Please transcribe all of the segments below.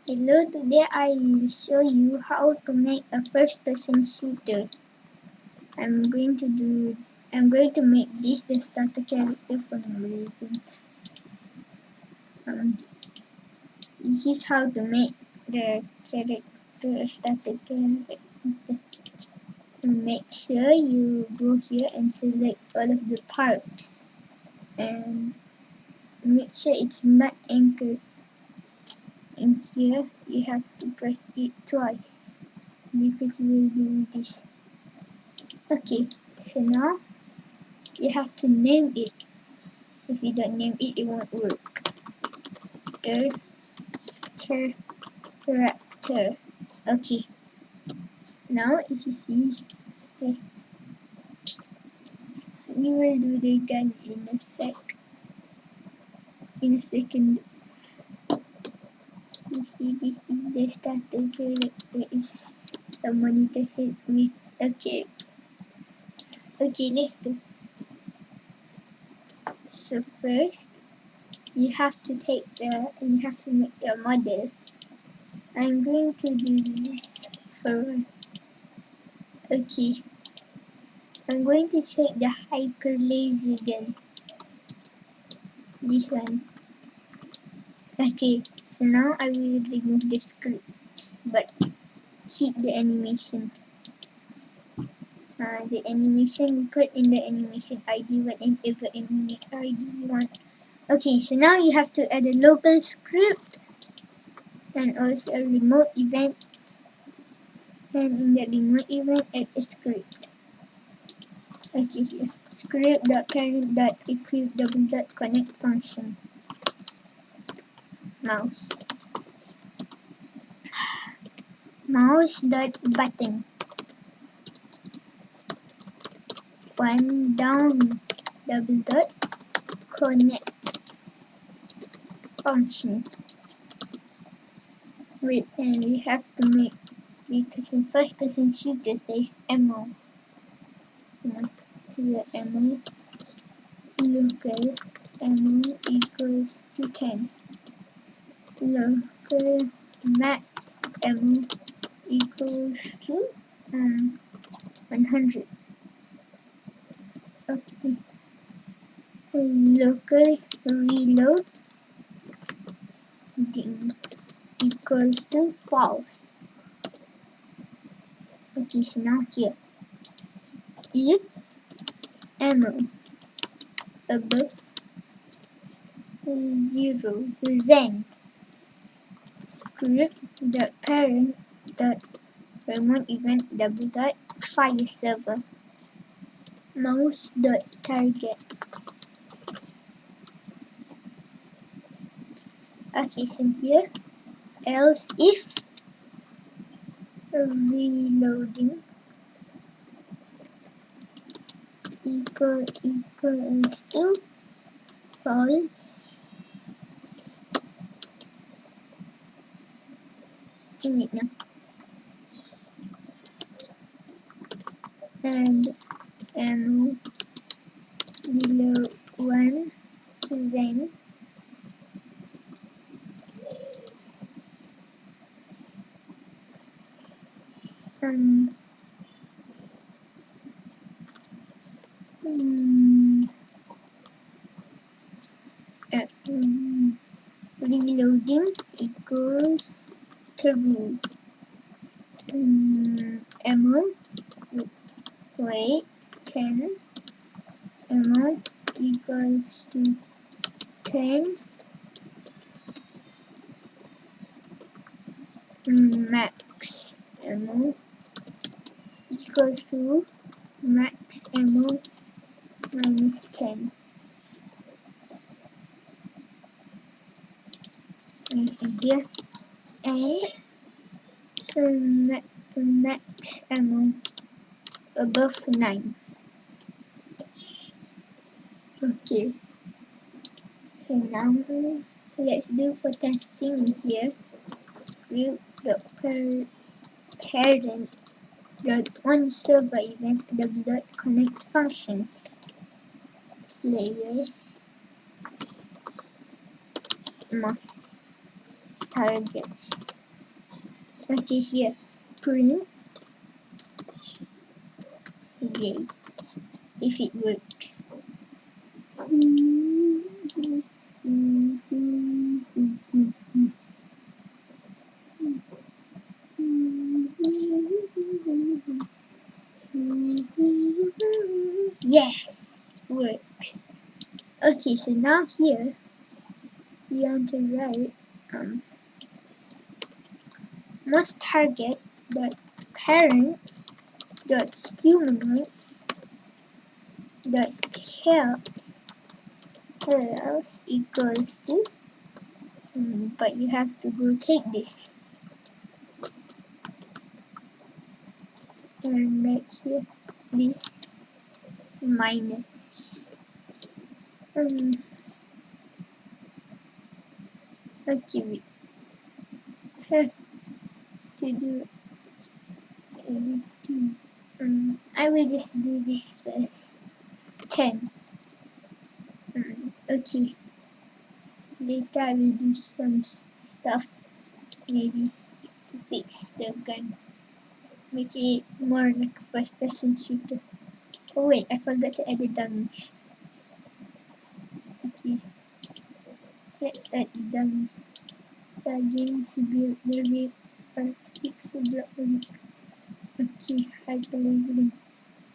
Hello, today I will show you how to make a first-person shooter. I'm going to make this the starter character for no reason. This is how to make the character starter character. Make sure you go here and select all of the parts, and make sure it's not anchored. In here, you have to press it twice because we will do this. Okay, so now you have to name it. If you don't name it, it won't work. Character. Okay. Now if you see, okay, we will do the gun in a second. You see, this is the starter character. Is a monitor head with a cape. Okay, let's go. So first, you have to make your model. I'm going to do this for. Okay, I'm going to check the hyper laser gun. This one. Okay, so now I will remove the scripts, but keep the animation. The animation you put in the animation ID, whatever animate ID you want. Okay, so now you have to add a local script and also a remote event. And in the remote event, add a script. Okay, here script.parent.equip.connect function. Mouse.button. One down connect function. Wait, and we have to make, because in first person shooters there is ammo. Here ammo local ammo equals to 10. Local max ammo equals to 100. Okay. Local reload equals to false. Okay, so now here, if ammo above 0, then script.parent.remote event fire server mouse.target. Okay, so here, else if reloading equals to false. Wait now. And ammo below 1, then reloading equals true. Ammo, wait, 10. Ammo equals to 10. Max ammo equals to max ammo minus 10. And here, and max ammo above 9. Okay, so now let's do for testing in here. Script.parent.onServer event connect function player mouse target. Okay, here. Print. Yay. If it works. Yes, works. Okay, so now here you want to write must target dot parent dot humanoid dot health equals to but you have to go take this and right here this minus okay, we have to do editing. I will just do this first. 10. Okay. Later I will do some stuff, maybe to fix the gun. Make it more like a first person shooter. Oh wait, I forgot to add the dummy. Okay. Let's add the dummy. Against build the rig or 6 block rig. Okay, hyperlaser.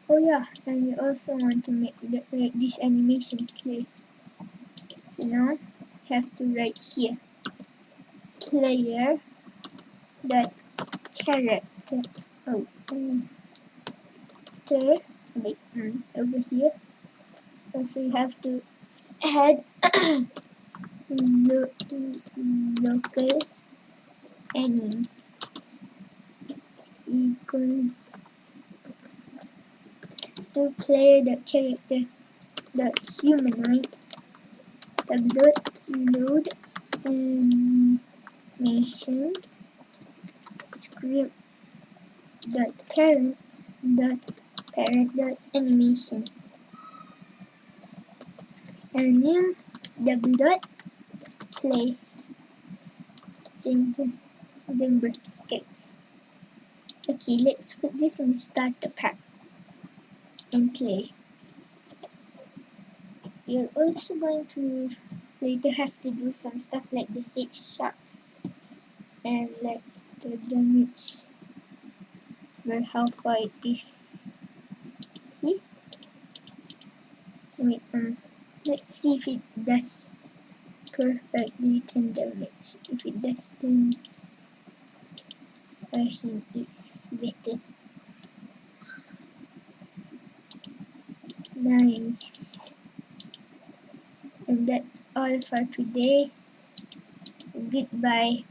Oh yeah, and we also want to make this animation play. So now have to write here player dot character. Oh, wait, over here. Also you have to add local anim equals to player dot character dot humanoid dot load animation script dot parent dot animation and name double dot play then brackets. Okay, let's put this in the starter pack and play. You're also going to later have to do some stuff like the headshots and like the damage where how far it is. See? Wait, let's see if it does perfectly 10 damage. If it does, then version is better. Nice. And that's all for today. Goodbye.